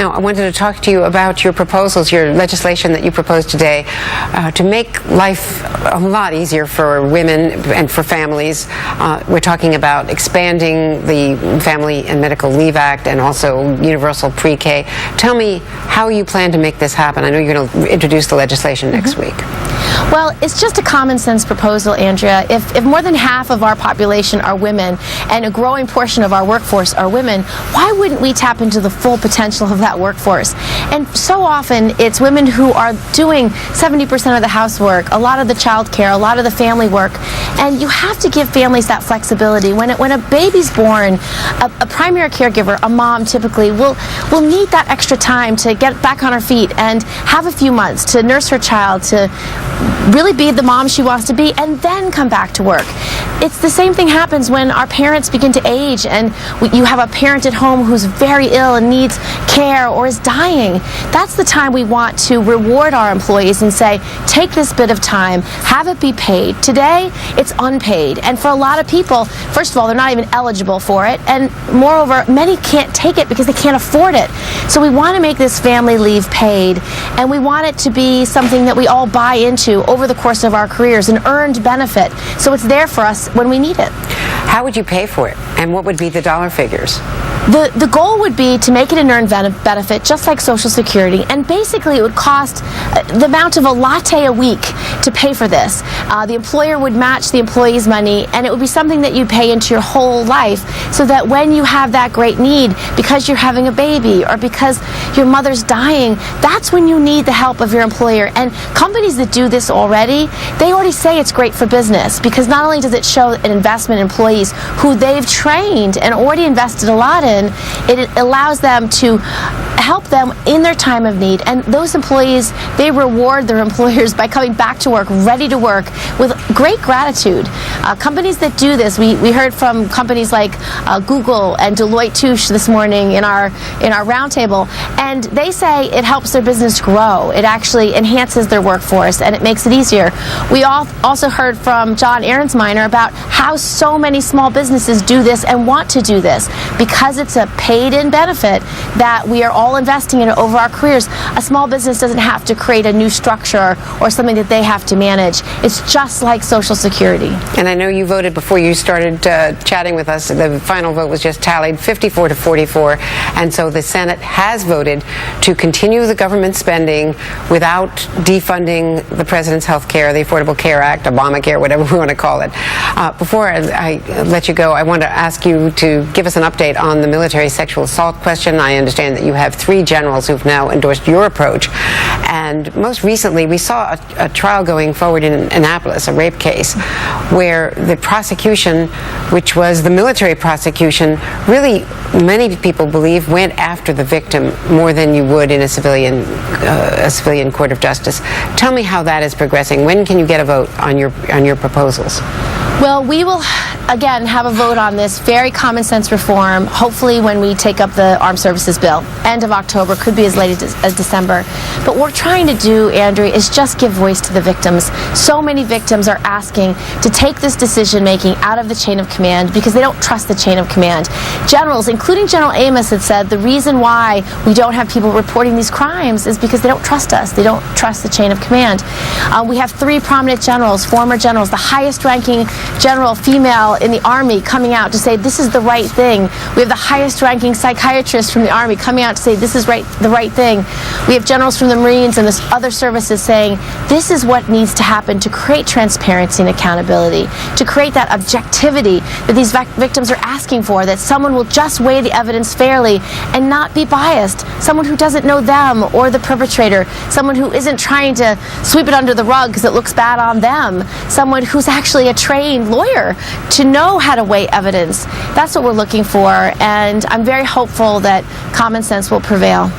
Now, I wanted to talk to you about your proposals, your legislation that you proposed today to make life a lot easier for women and for families. We're talking about expanding the Family and Medical Leave Act and also universal pre-K. Tell me how you plan to make this happen. I know you're going to introduce the legislation next week. Well, it's just a common sense proposal, Andrea. If more than half of our population are women and a growing portion of our workforce are women, why wouldn't we tap into the full potential of that workforce? And so often it's women who are doing 70% of the housework, a lot of the child care, a lot of the family work, and you have to give families that flexibility. When a baby's born, a primary caregiver, a mom typically, will need that extra time to get back on her feet and have a few months to nurse her child, to really be the mom she wants to be, and then come back to work. It's the same thing happens when our parents begin to age and you have a parent at home who's very ill and needs care or is dying. That's the time we want to reward our employees and say, take this bit of time, have it be paid. Today, it's unpaid. And for a lot of people, first of all, they're not even eligible for it. And moreover, many can't take it because they can't afford it. So we want to make this family leave paid, and we want it to be something that we all buy into over the course of our careers, an earned benefit. So it's there for us when we need it. How would you pay for it, and what would be the dollar figures? The goal would be to make it an earned benefit, just like Social Security, and basically it would cost the amount of a latte a week to pay for this. The employer would match the employee's money, and it would be something that you pay into your whole life, so that when you have that great need, because you're having a baby or because your mother's dying, that's when you need the help of your employer. And companies that do this already, they already say it's great for business, because not only does it show an investment in employees who they've trained and already invested a lot in, it allows them to help them in their time of need. And those employees, they reward their employers by coming back to work, ready to work, with great gratitude. Companies that do this, we heard from companies like Google and Deloitte Touche this morning in our roundtable, and they say it helps their business grow. It actually enhances their workforce, and it makes it easier. We also heard from John Ahrensmeiner about how so many small businesses do this and want to do this because it's a paid-in benefit that we are all investing in over our careers. A small business doesn't have to create a new structure or something that they have to manage. It's just like Social Security. And I know you voted before you started chatting with us. The final vote was just tallied 54 to 44, and so the Senate has voted to continue the government spending without defunding the President's health care, the Affordable Care Act, Obamacare, whatever we want to call it. Before I let you go, I want to ask you to give us an update on the military sexual assault question. I understand that you have 3 generals who've now endorsed your approach. And most recently, we saw a trial going forward in Annapolis, a rape case, where the prosecution, which was the military prosecution, really, many people believe, went after the victim more than you would in a civilian court of justice. Tell me how that is progressing. When can you get a vote on your proposals? Well, we will, again, have a vote on this very common sense reform, hopefully when we take up the Armed Services Bill. End of October, could be as late as December. But what we're trying to do, Andrea, is just give voice to the victims. So many victims are asking to take this decision-making out of the chain of command because they don't trust the chain of command. Generals, including General Amos, had said the reason why we don't have people reporting these crimes is because they don't trust us. They don't trust the chain of command. We have 3 prominent generals, former generals, the highest-ranking general female in the Army coming out to say this is the right thing. We have the highest-ranking psychiatrist from the Army coming out to say this is the right thing. We have generals from the Marines and other services saying this is what needs to happen to create transparency and accountability, to create that objectivity that these victims are asking for, that someone will just weigh the evidence fairly and not be biased, someone who doesn't know them or the perpetrator, someone who isn't trying to sweep it under the rug because it looks bad on them, someone who's actually a trained lawyer to know how to weigh evidence. That's what we're looking for, and I'm very hopeful that common sense will prevail.